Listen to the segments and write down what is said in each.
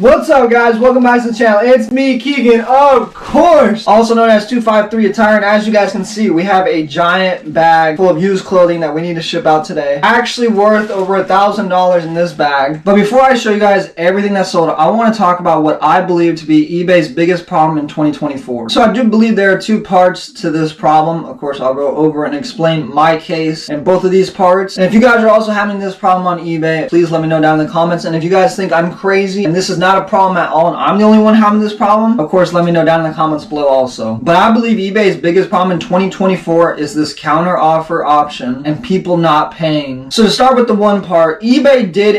What's up, guys? Welcome back to the channel. It's me, Kegan, of course, also known as 253 Attire, and as you guys can see, we have a giant bag full of used clothing that we need to ship out today. Actually worth over $1,000 in this bag. But before I show you guys everything that's sold, I want to talk about what I believe to be eBay's biggest problem in 2024. So I do believe there are two parts to this problem. Of course, I'll go over and explain my case in both of these parts. And if you guys are also having this problem on eBay, please let me know down in the comments. And if you guys think I'm crazy and this is not a problem at all and I'm the only one having this problem, of course let me know down in the comments below also. But I believe eBay's biggest problem in 2024 is this counter offer option and people not paying. So to start with the one part, eBay did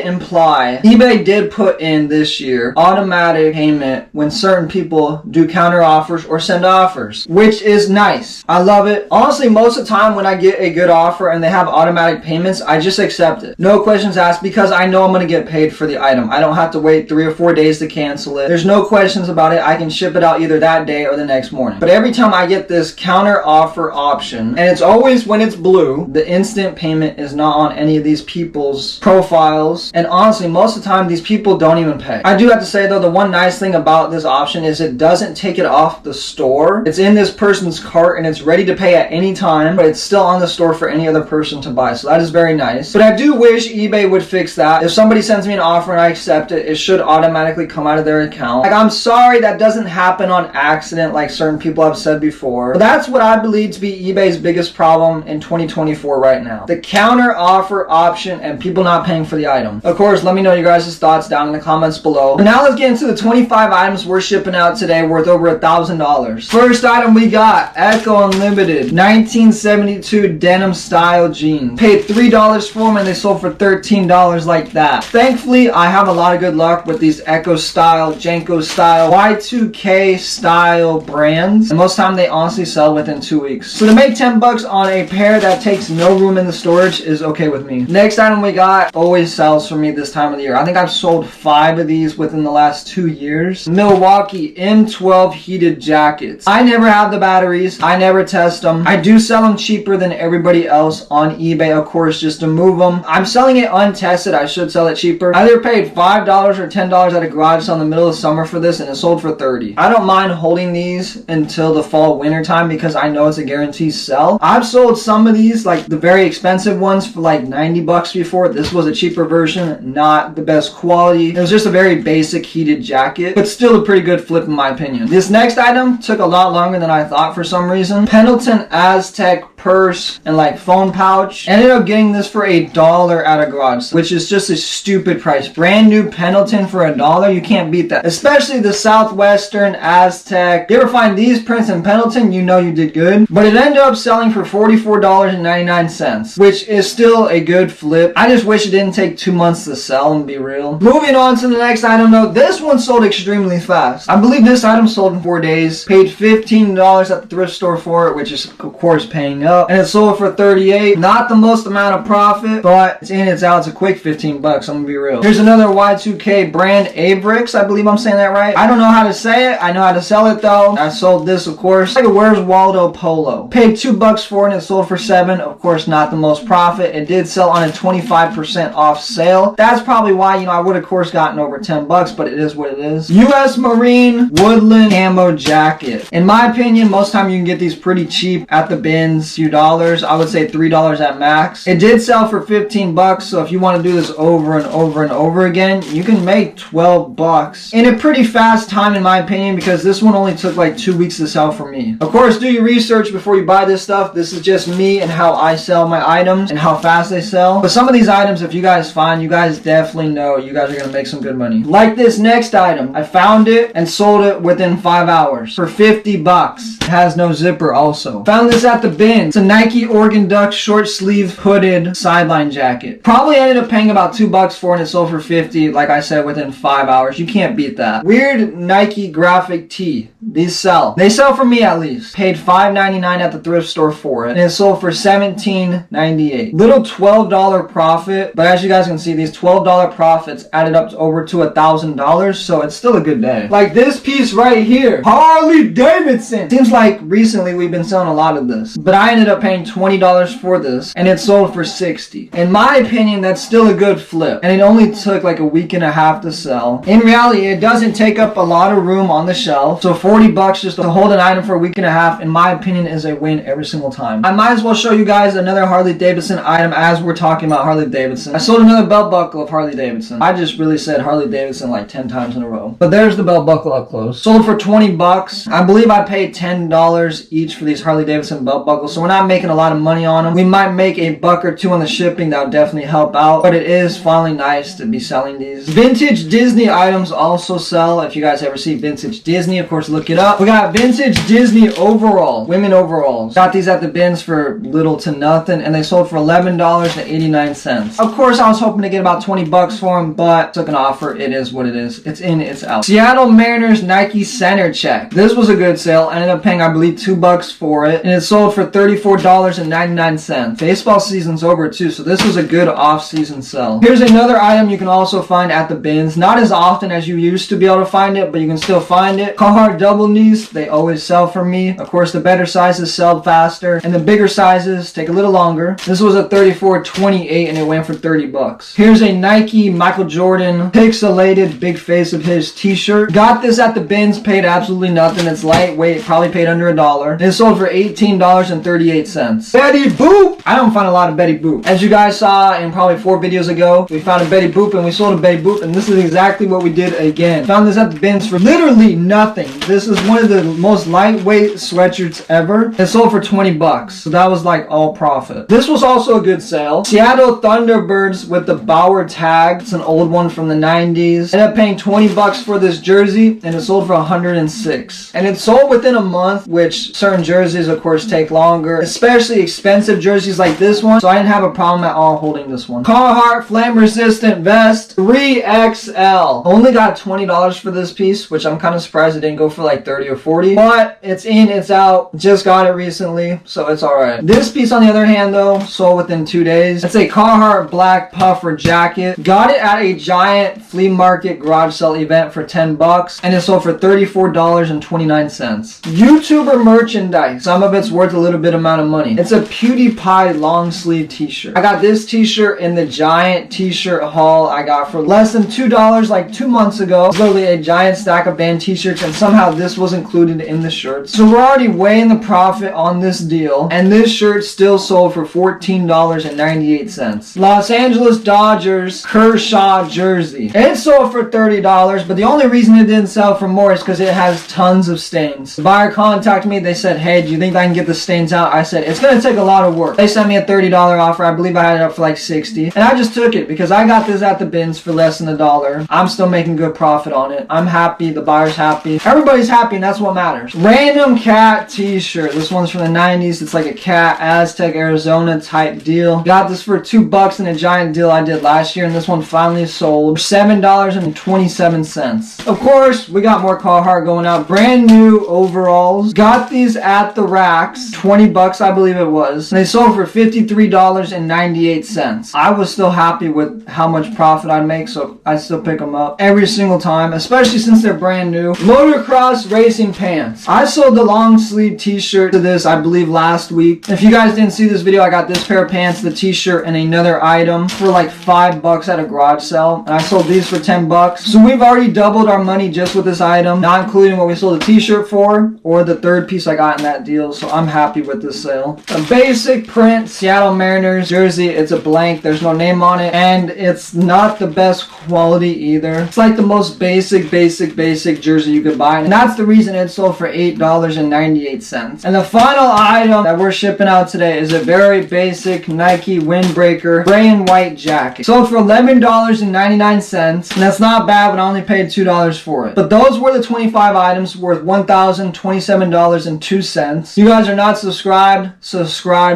put in this year automatic payment when certain people do counter offers or send offers, which is nice. I love it. Honestly, most of the time when I get a good offer and they have automatic payments, I just accept it. No questions asked, because I know I'm going to get paid for the item. I don't have to wait 3 or 4 days to cancel it. There's no questions about it. I can ship it out either that day or the next morning. But every time I get this counter offer option, and it's always when it's blue, the instant payment is not on any of these people's profiles. And honestly, most of the time these people don't even pay. I do have to say though, the one nice thing about this option is it doesn't take it off the store. It's in this person's cart and it's ready to pay at any time, but it's still on the store for any other person to buy. So that is very nice. But I do wish eBay would fix that. If somebody sends me an offer and I accept it, it should automatically come out of their account. Like, I'm sorry that doesn't happen on accident like certain people have said before. But that's what I believe to be eBay's biggest problem in 2024 right now. The counter offer option and people not paying for the item. Of course, let me know your guys' thoughts down in the comments below. But now let's get into the 25 items we're shipping out today worth over $1,000. First item we got Echo Unlimited 1972 denim style jeans. Paid $3 for them and they sold for $13 like that. Thankfully, I have a lot of good luck with these Echo style, Janko style, Y2K style brands. And most of the time they honestly sell within 2 weeks. So to make 10 bucks on a pair that takes no room in the storage is okay with me. Next item we got always sells for me this time of the year. I think I've sold 5 of these within the last 2 years. Milwaukee M12 heated jackets. I never have the batteries. I never test them. I do sell them cheaper than everybody else on eBay, of course, just to move them. I'm selling it untested. I should sell it cheaper. I either paid $5 or $10 at a garage sale in the middle of summer for this and it sold for $30. I don't mind holding these until the fall winter time because I know it's a guaranteed sell. I've sold some of these, like the very expensive ones, for like 90 bucks before. This was a cheaper version, not the best quality. It was just a very basic heated jacket, but still a pretty good flip in my opinion. This next item took a lot longer than I thought for some reason. Pendleton Aztec purse and like phone pouch. Ended up getting this for $1 at a garage, which is just a stupid price. Brand new Pendleton for $1, you can't beat that. Especially the Southwestern Aztec. You ever find these prints in Pendleton, you know you did good. But it ended up selling for $44.99, which is still a good flip. I just wish it didn't take 2 months to sell and be real. Moving on to the next item though, this one sold extremely fast. I believe this item sold in 4 days. Paid $15 at the thrift store for it, which is of course paying up. And it sold for $38. Not the most amount of profit, but it's in, it's out. It's a quick 15 bucks. I'm gonna be real. Here's another Y2K brand, Abrix. I believe I'm saying that right. I don't know how to say it. I know how to sell it though. I sold this, of course. Like a Where's Waldo polo. Paid $2 for it and it sold for $7. Of course, not the most profit. It did sell on a 25% off sale. That's probably why, you know, I would of course gotten over 10 bucks, but it is what it is. US Marine Woodland camo jacket. In my opinion, most of the time you can get these pretty cheap at the bins. Few dollars. I would say $3 at max. It did sell for 15 bucks, so if you want to do this over and over and over again, you can make 12 bucks in a pretty fast time in my opinion, because this one only took like 2 weeks to sell for me. Of course, do your research before you buy this stuff. This is just me and how I sell my items and how fast they sell. But some of these items, if you guys find, you guys definitely know you guys are going to make some good money. Like this next item. I found it and sold it within 5 hours for 50 bucks. It has no zipper also. Found this at the bin. It's a Nike Oregon Duck short sleeve hooded sideline jacket. Probably ended up paying about $2 for it and it sold for 50, like I said, within 5 hours. You can't beat that. Weird Nike graphic tee. These sell. They sell for me at least. Paid $5.99 at the thrift store for it and it sold for $17.98. Little $12 profit, but as you guys can see, these $12 profits added up to over to $1,000, so it's still a good day. Like this piece right here, Harley Davidson. Seems like recently we've been selling a lot of this, but I ended ended up paying $20 for this, and it sold for $60. In my opinion, that's still a good flip, and it only took like a week and a half to sell. In reality, it doesn't take up a lot of room on the shelf, so $40 just to hold an item for a week and a half, in my opinion, is a win every single time. I might as well show you guys another Harley Davidson item as we're talking about Harley Davidson. I sold another belt buckle of Harley Davidson. I just really said Harley Davidson like 10 times in a row. But there's the belt buckle up close. Sold for $20. I believe I paid $10 each for these Harley Davidson belt buckles, so we're not making a lot of money on them. We might make a buck or two on the shipping. That would definitely help out, but it is finally nice to be selling these. Vintage Disney items also sell. If you guys ever see vintage Disney, of course, look it up. We got vintage Disney overalls, women overalls. Got these at the bins for little to nothing, and they sold for $11.89. Of course, I was hoping to get about $20 for them, but took an offer. It is what it is. It's in, it's out. Seattle Mariners Nike Center Check. This was a good sale. I ended up paying, I believe, $2 for it, and it sold for $34.99. Baseball season's over too, so this was a good off-season sell. Here's another item you can also find at the bins. Not as often as you used to be able to find it, but you can still find it. Carhartt double knees. They always sell for me. Of course, the better sizes sell faster, and the bigger sizes take a little longer. This was a $34.28, and it went for $30. Here's a Nike Michael Jordan pixelated big face of his t-shirt. Got this at the bins, paid absolutely nothing. It's lightweight, probably paid under $1. And it sold for $18.38. Betty Boop! I don't find a lot of Betty Boop. As you guys saw in probably 4 videos ago, we found a Betty Boop and we sold a Betty Boop, and this is exactly what we did again. Found this at the bins for literally nothing. This is one of the most lightweight sweatshirts ever. It sold for $20, so that was like all profit. This was also a good sale. Seattle Thunderbirds with the Bauer tag. It's an old one from the 90s. Ended up paying $20 for this jersey, and it sold for $106. And it sold within a month, which certain jerseys, of course, take longer, especially expensive jerseys like this one, so I didn't have a problem at all holding this one. Carhartt Flame Resistant Vest 3XL. Only got $20 for this piece, which I'm kind of surprised it didn't go for like 30 or 40, but it's in, it's out. Just got it recently, so it's alright. This piece, on the other hand, though, sold within 2 days. It's a Carhartt black puffer jacket. Got it at a giant flea market garage sale event for $10, and it sold for $34.29. YouTuber merchandise. Some of it's worth a little bit amount of money. It's a PewDiePie long sleeve t-shirt. I got this t-shirt in the giant t-shirt haul I got for less than $2 like 2 months ago. It's literally a giant stack of band t-shirts, and somehow this was included in the shirts. So we're already way in the profit on this deal, and this shirt still sold for $14.98. Los Angeles Dodgers Kershaw jersey. It sold for $30, but the only reason it didn't sell for more is because it has tons of stains. The buyer contacted me. They said, hey, do you think I can get the stains out? I said, it's going to take a lot of work. They sent me a $30 offer. I believe I had it up for like $60, and I just took it because I got this at the bins for less than $1. I'm still making good profit on it. I'm happy. The buyer's happy. Everybody's happy, and that's what matters. Random cat t-shirt. This one's from the 90s. It's like a cat Aztec Arizona type deal. Got this for $2 in a giant deal I did last year, and this one finally sold for $7.27. Of course, we got more Carhartt going out. Brand new overalls. Got these at the racks. $20, I believe it was. And they sold for $53.98. I was still happy with how much profit I'd make, so I still pick them up every single time, especially since they're brand new. Motocross racing pants. I sold the long sleeve t-shirt to this, I believe, last week. If you guys didn't see this video, I got this pair of pants, the t-shirt, and another item for like $5 at a garage sale, and I sold these for $10. So we've already doubled our money just with this item, not including what we sold the t-shirt for or the third piece I got in that deal, so I'm happy with this sale. A basic print Seattle Mariners jersey. It's a blank, there's no name on it, and it's not the best quality either. It's like the most basic jersey you could buy, and that's the reason it sold for $8.98. And the final item that we're shipping out today is a very basic Nike windbreaker gray and white jacket. Sold for $11.99, and that's not bad, but I only paid $2 for it. But those were the 25 items worth $1,027.02. You guys are not subscribed.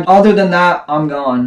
Other than that, I'm gone.